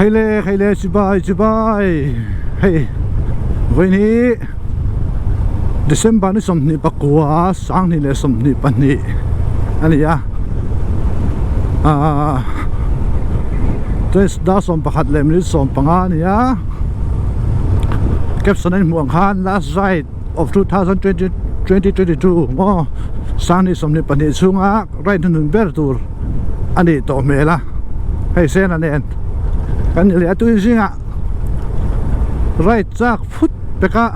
Khaile chibai hey voi ni December ni somni pakwa sang ni le somni pani ani ya tes da som pakhat lem ni som panga ni ya caption in muang khan last ride of 2022 mo sang ni somni pani chunga right nun ber tur ani to mela hey sen anen kan le atu singa right chak phut peka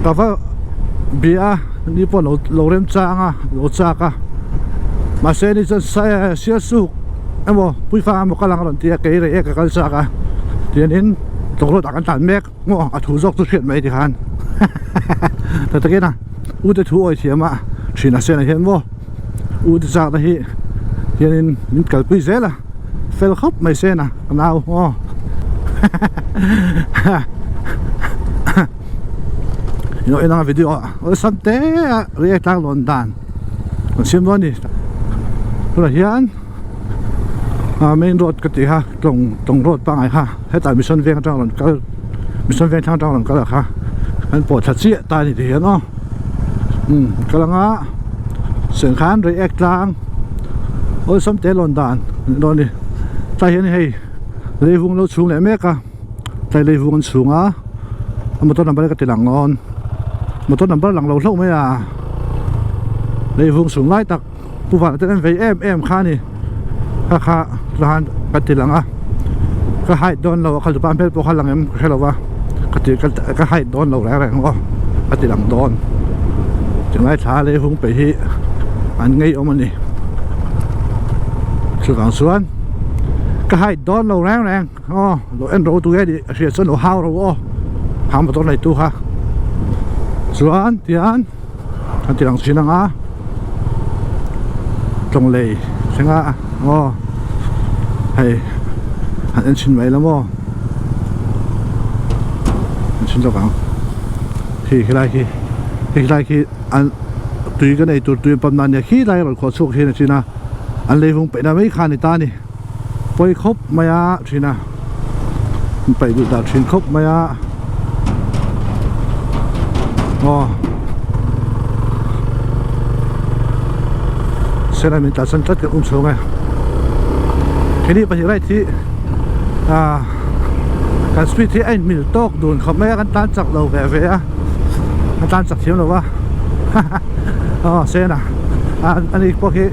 kava bia ni po lo rem changa lo chaka ma se ni sa sia su emo pui fa mo kalang ron tia ke re ka kal chaka tian in toro ta kan tan mek ngo a thu jok tu thiet mai ti khan ta ta ke na u te thu oi thiama thina se na hen mo u te chak ta hi tian in kal pui zela fel khop mai se na nào ô yo ina video o samte react lang London sim lo ni rồi hian main road ka ti ha tong road pa ngai ha heta mission veng tang lon kal mission veng tang lon kal ha an po tha chi ta ni hian no kalanga sen khan react lang o samte London lo ni ta hian hei leivung lo chung le mek a tai leivung chunga motor number ka tilang on motor number lang lo hlo mai a leivung chung lai tak puwan ten ve em kha ni kha ran ka tilang a ka hai don lo khal pan pel po khalang em khelawa ka hai don lo ra ngo ka tilang don chung lai tha leivung pe hi an ngei omani chu kang suan cái hai đó lâu ráng rồi anh rồi tụi đi sẽ số lâu hao rồi hàng một tuần này tu ha xuân tiền anh tiền xin năng á trồng lì xem á hay anh xin mấy lắm anh xin cho bạn khi lại khi anh tùy cái này tùy bấm nan này khi lại rồi khó chịu khi này xin à anh lấy vùng bị nào mấy khăn này ta nèไปครบมายาทีน่ะไปดูดาวทีนครบมายาเส้นมินตัดสันตัดกับสูงไงทีนี้ไปที่ไรที่การสปีดที่ไอ้มิลโตกดูนเขาไม่กันตันจากเราแก่เวียกันตันจากเทียมหรอวะเส้นอ่ะอันนี้พวกที่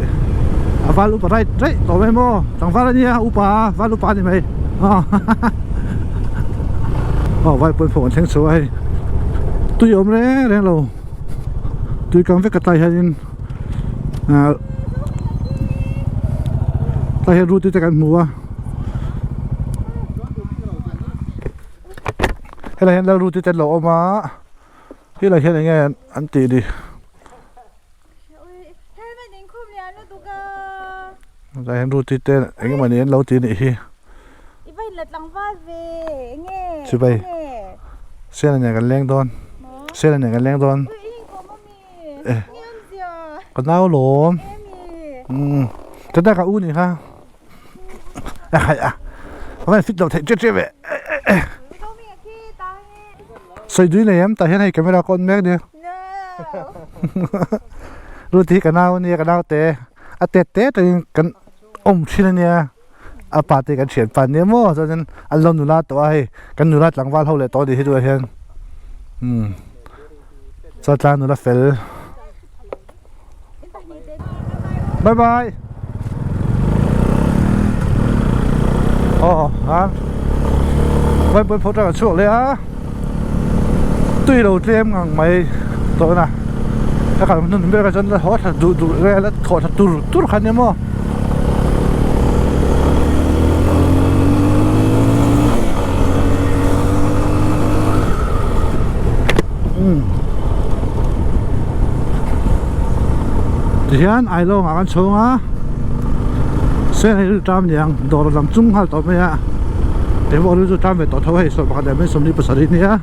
vá lupa right tao mấy mo thằng vá này vá lupa này mày vay bồi phồng thanh số ấy tôi ôm đấy đen lâu tôi cầm với cái tay hay tay hay ru tôi cái mua hay là hiện là ru tôi tên lộ mà hay là hiện là nghe anh tì đi đây em ruột tít anh mà nên lâu tít này hi. Vậy là tăng phát về nghe. Chú bay. Xe là nhà gần leng đòn. Xe là nhà gần leng đòn. Còn nào lốm. Thế ta cả u này ha. Hôm nay fit đầu thấy chết vậy. Xây đuôi này em, tại hiện nay camera con mẹ đi. Ruột tít cái nào này cái nào té. Tết thì cần xin nha party kan thian pan ne mo cho nên an lo nula to ai kan nula tlangwal ho le to di hi du hian cho tla nula fel bye bye ha bye photo ka chuak le a tui lo tlem ngang mai to na ta kan nun be ka jan la hot du re la kho ta tur khan ne mo hian ai lo ngang chunga se hai tam yang dor lam chung hal to me a te bo ru tam ve to tho hai so ba da me somni pasari ni a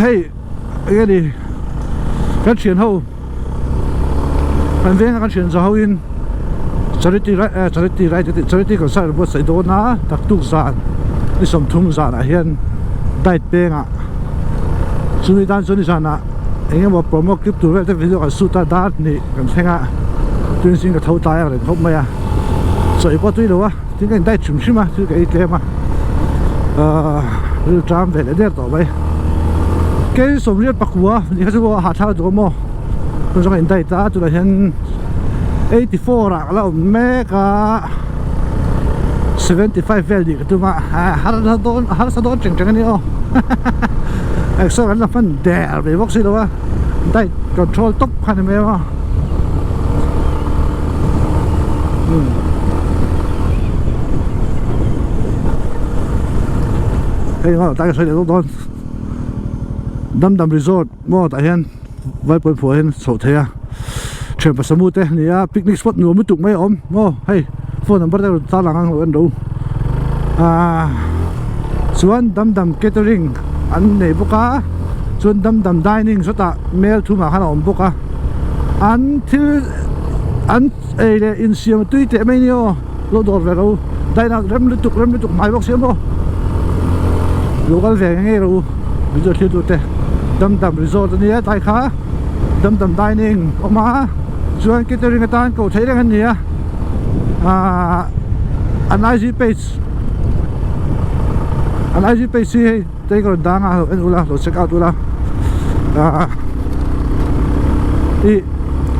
hey cái gì cái chuyện hậu phần viên cái chuyện giàu in charity kan sa bo sai do na tak tu zan ni som thum zan a hian dait penga suni dan suni sana enge mo promo clip tu ve te video ka suta dat ni kan thenga tun sing ka thau ta ya ren thop ma ya so I po tu lo wa tin kan dait chum shima tu ka itle ma ru tram ve le der to bai ke som riat pakwa ni ka so ha tha do mo tu so kan dait ta tu la hian 84 ra la mega 75 value tu ma har sa don cheng cheng ni o exo kan la fan der be box lo wa dai control top khan me ma hey ngo ta sai lo don dam resort mo ta hian vai poi pho hian so thea chuyện và sớm thế này picnic spot nhiều mới tụng mấy ôm mô hay phone number đây ta là ngang ở đâu xuân đâm catering anh này bốc á xuân đâm dining số ta mail thu mà khá là ôm bốc á anh thứ anh ấy là in xiêm tuy tệ mấy nhiêu lô đồ về đâu đây là rem liên tục máy bốc xiêm mô lô cái về nghe đâu bây giờ thiếu tụt thế đâm resort này tại khá đâm dining ông má chuan catering atan ko thei reng an nia an IG page si te ko danga en ula lo check out ula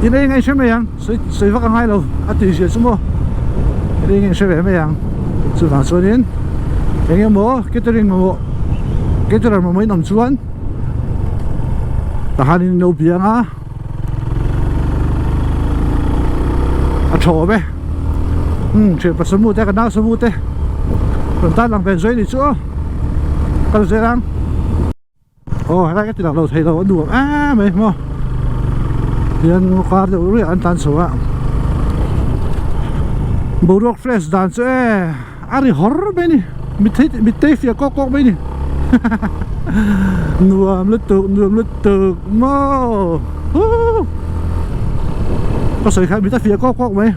i nei ngai sheme yang sei vak ngai lo ati sia sumo nei ngai sheme me yang chu na chuanin enge mo catering mo caterer mo mai nom chuan ta hanin no bianga chổ bé chuyện phải sớm mua té cái nào sớm mua té còn ta làm về dưới thì chưa cần dễ lắm ồ đây cái tiền đầu thầy đầu đủ mày mua tiền qua được rồi ăn tan số ạ bầu rock fresh dance đi horror bên này mình thấy phía có bên này nuông lứt tự mơ có sợi khai bị ta phía có mấy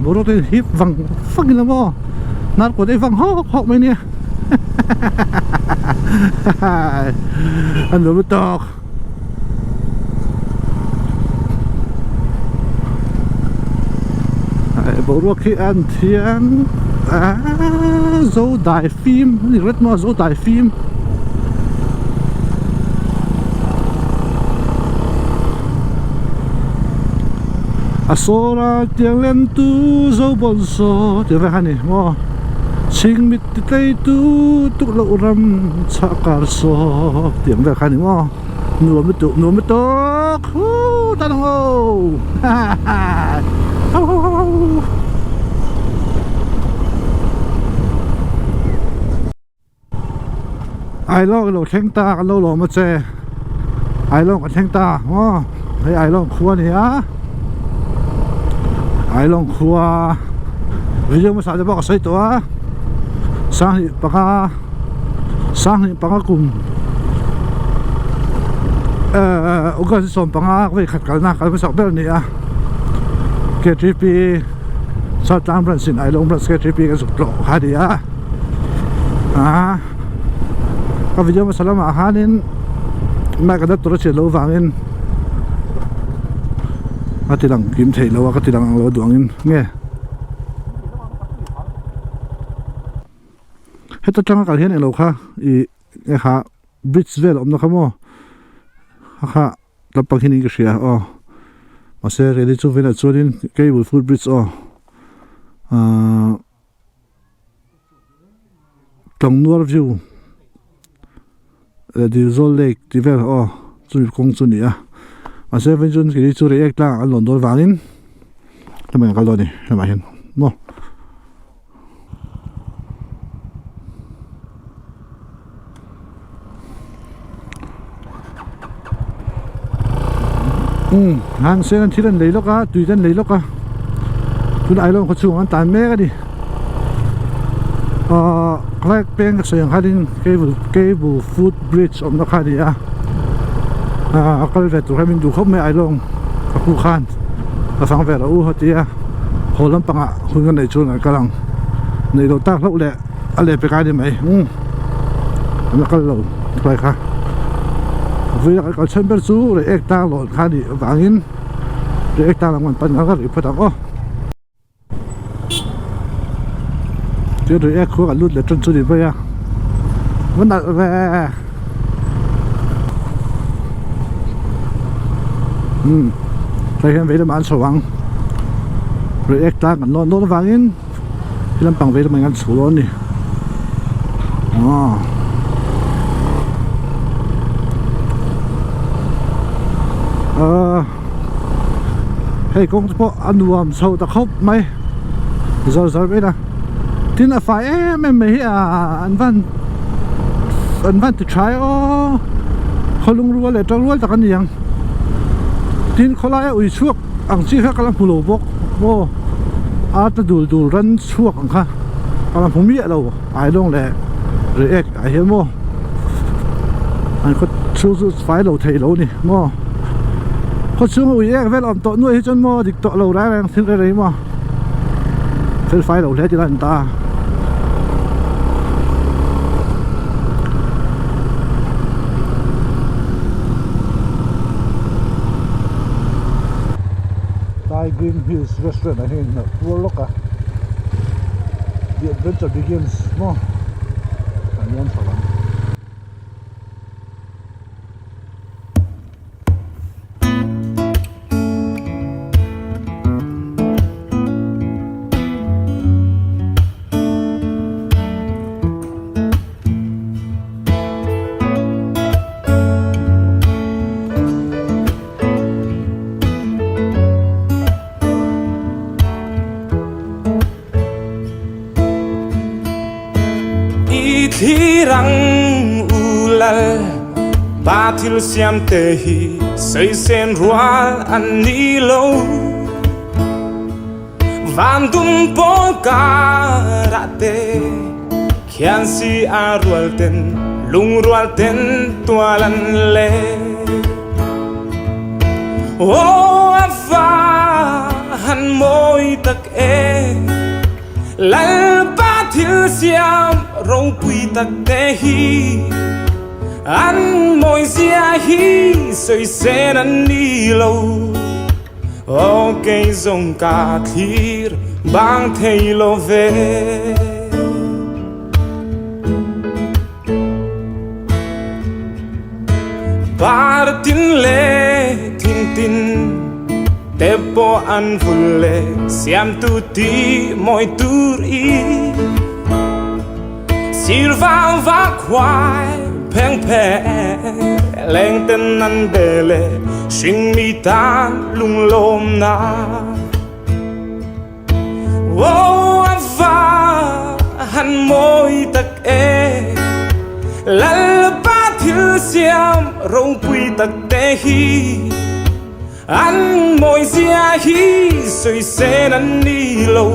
bố nó tên hiếp văng phăng lên mò nát của đây văng hóc mấy nè anh lừa tọt bố nó khi ăn thiêng dấu đại phim thì rất mò dấu đại phim sora tiếng lên tu dấu bon so tiếng ra này mo chinh mít tây tu tuk lậu ram chakar so tiếng ra này mo nuông mít tok ta đâu ai lo cái lỗ theng ta cái lỗ mà chơi ai lo cái theng ta mo thấy ai lo khua này á ai long khua video mà sao cho bác say toa sang hi panga kum ogan som panga với khát cả na cái mà sao bel này cái trip sao tam brand xin ai long brand cái trip cái sụp lộ ha đi cái video mà sao mà hanin mà cái đó tôi sẽ lâu vàng cái tilang kim thầy lâu cái tilang lâu duangin nghe hết tất cả các hiện lâu kha i nghe kha bridge vel om nó khamo kha tập bằng hình cái gì mà sẽ ready cho về là cho đến cái cable food bridge tông nuôi view the Zol Lake the vel chu kong chu ni mà sẽ vẫn chun cái chú react là anh lộn đôi vàng in thì mình cái đó đi làm gì mo hàng xe thì lên lấy lốc á tùy lên lấy lốc á tụi ai luôn có chịu ăn tàn mé cái đi cái bên cái sợi hàng cable food bridge ông nó khai đi cái về tụi mình đủ không mấy ai luôn các khu khan và phang về đâu hết tia hồ lâm bằng hun cái này chôn cái lăng này đầu ta lâu lẹ anh lẹ cái đi mày nó cái lâu phải khá vì cái chân bên chú để ek ta lột khá đi vàng in để ek ta làm mình pan cái gì phải đâu chứ để ek khô cái lút để chân chú đi bây à vấn đề về thấy hiện về là ăn sầu vàng rồi ek ta cái nó vàng in thì làm bằng về là mình ăn sầu luôn đi hey công ty anh nuông sầu ta khóc mấy giờ vậy nè thì là phải em mấy anh văn thì try họ lung rùa lại trong rùa ta cái gì vậy thì họ lại ủi chuột anh chỉ khác cái làm phù bốc vô ta đủ rắn chuột anh ha cái làm phùng miệng đâu ai đông lẹ rồi ek ai hiểu mô anh có chú phải đầu thầy lâu nè mô có chú ủi ek về làm tội nuôi hết chân mô thì tội lâu ra đang xin cái đấy mô phải đầu thế cho anh ta Thai Green Hills Restaurant I think Woloka the adventure begins mo anian salam Thirang ulal bathil siam tehi sei sen rual anilo vandum polkarate khian si arual ten lung rual ten tualan le o afa han moi tak e lal bathil siam rong quy tắc tế hi ăn môi xia hi sơi sen ăn đi lâu ok dòng cả thir bang thầy lo về bar tin le tin tepo an vulle siam tutti moi turi Sirva va quai peng peng leng ten nan bele sing mi tan lung lom na oh ava han moi tak e lal ba thil siam rong pui tak te hi an moi sia hi soi sen an ni lo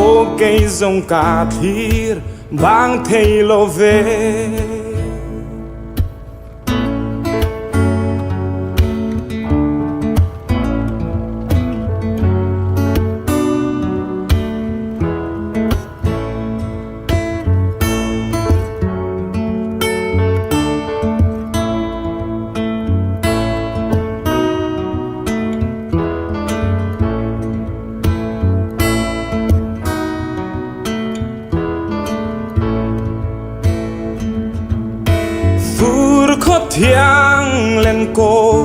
o cây dòng cả thir bang thầy lo về thiang lên cô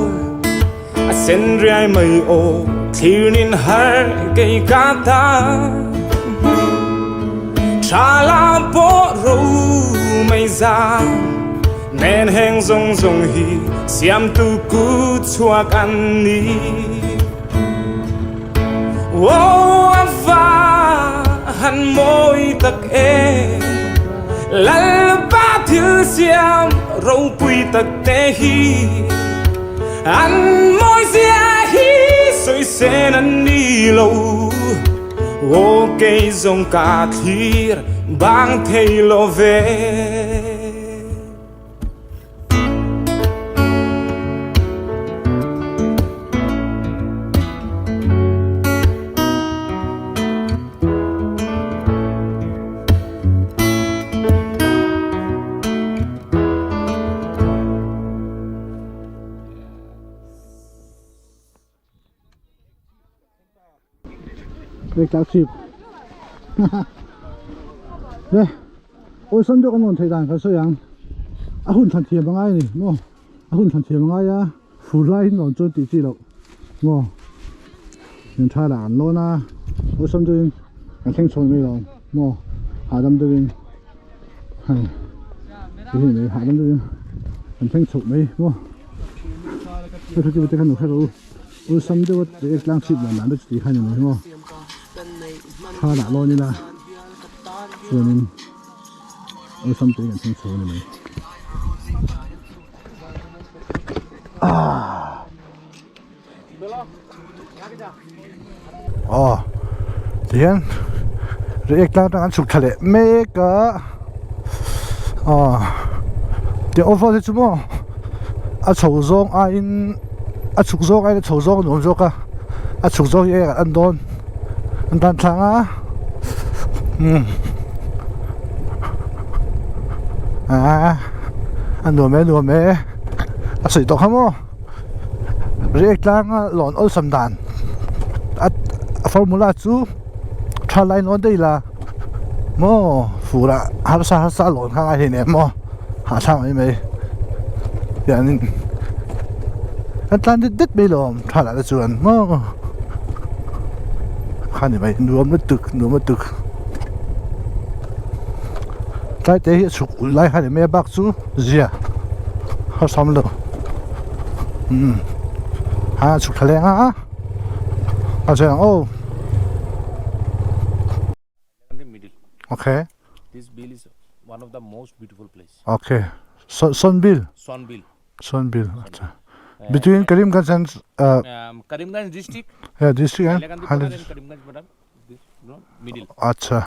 sen rai mây ô thiêu nín har cây cá ta cha la bo ru mây ra nên heng rong rong hi siam tu cu chua can ni ô ava han môi tak e lal ba thiêu siam rong pui tak te hi an moi sia hi soi sen an ni lo o cây dòng cả thir bang thầy lo về Rek tang chip le oi san do kan thai dan ka so yang a hun than thiam ngai ni mo a hun than thiam ngai ya fu lai non chon ti chi lo mo yin tha la an lo na oi san do kan theng chon mi lo mo ha dam do in hai thì này hạ lắm rồi mình thanh sụp mấy mua tôi thấy cái khăn nó khác rồi ôi xăm đâu để lang chip là làm được chỉ hai người mua pha đã lo như là rồi nên ôi xăm tới gần thanh sụp này thì anh rồi lang đang ăn sụp thề mê cả thì offer thì chúng mo chầu rong in chục rong ai chầu rong nôm rong cả chục rong ye ăn đòn ăn tan thang ăn nôm mê sợi tóc hả mo riêng lang lon ol sam dan formula chú tra lại nó đây là mo phụ là hát sa lộn khang ai thì nè mo hạ sang ấy mấy giờ nên anh ta đứt bây giờ thay lại cái chuyện mo khăn thì mấy nuông mất tực trái tế sụp lại hai mấy bác chú gì à họ xong rồi sụp thay lên á chuyện ô okay. This bill is one of the most beautiful place. Okay. Sonbil. Sonbil. Between Karimganj and Karimganj district. Yeah, district and Karimganj, madam. This middle. Acha.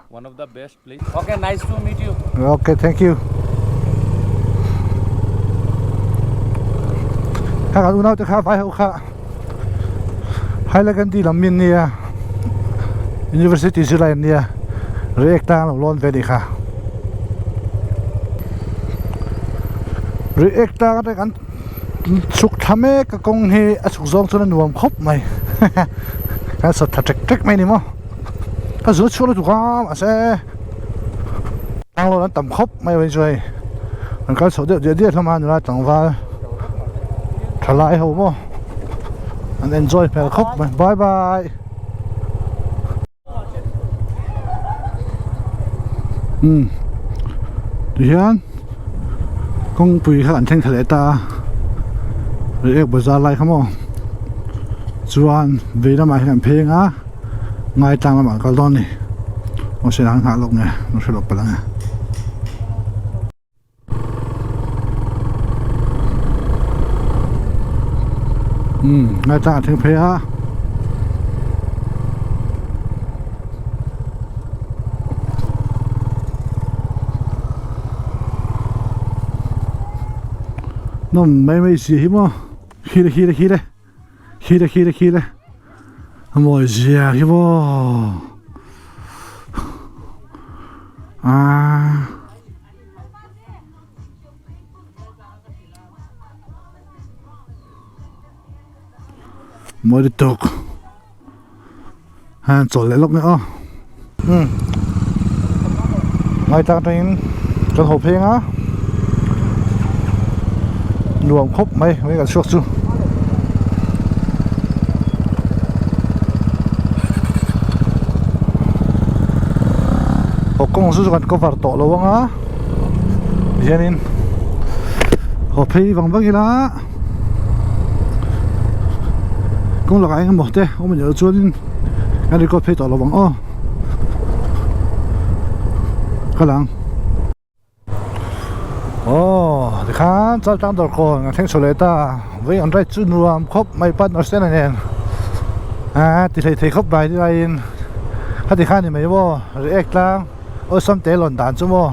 One of the best place. Okay, nice to meet you. Okay, thank you. Các bạn nào tới khá phải không khá. Hay là cái gì làm min nia. University Zilay nia. Rek tang lon ve đi kha rek tang cái suk thame ka kong he a suk zong chuan nuam khop mai ka sa thak mai ni mo ka zu chu lu ka a se tang lo tam khop mai ve joi an ka so de thama nu la tang wa thalai ho mo and enjoy per khop bye bye. Thì hiện công bùi các anh thanh thể ta để bây giờ lại không chuan vì nó mà hiện phê á ngay tăng mà cái đó này nó sẽ đang hạ lục này nó sẽ lục vào này ngay tăng thanh phê á nó mấy gì mà khi đây mọi gì à khi mà mỗi tục chỗ lại lúc nữa ngay ta trên cái hộp phim á luồng khúc mấy cái suốt chứ hộp công sư còn có vart tổ luôn á vậy nên hộp phim vòng vắng gì đó cũng là cái một thế ông mình nhớ chuột cái này có phê tổ luôn ô cái lăng thì khá cho trang đồ còn thanh số lấy ta với anh trai chú nuông khóc may bắt nó sẽ này nè thì thầy khóc bài đi đây hát thì khá thì mấy vô rồi ếch lang ôi xăm té lòn đàn chú mô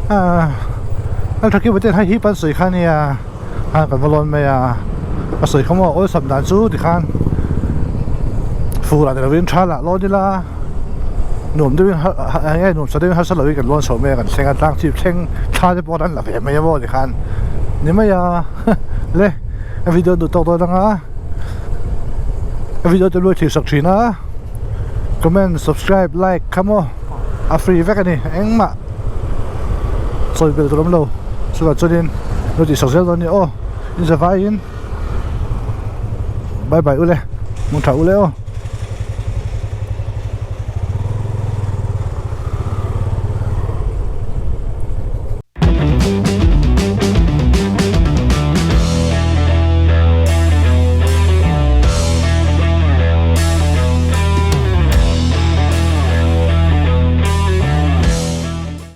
anh thật kia với tên hay hiếp bắn sủi khá nè còn vô lòn mày sủi không mô ôi xăm đàn chú thì khá phù là viên tra lạ lô đi là nômด้วยไอ้หนุ่มแสดงให้สลายกันล้วนโฉมกันเซ็งกันตั้งที่เซ็งท่าจะปอดันหลับเห็นไหมยังบ่ดิคันนี่ไม่ยาเลยวิดีโอดูตัวดังอ่ะวิดีโอจะรวยที่สักทีนะ comment subscribe like kamo a free vek ani engma soi bel trom lo chuwa chunin no ti social don ni o in zawai in bye bye ule mun tha ule o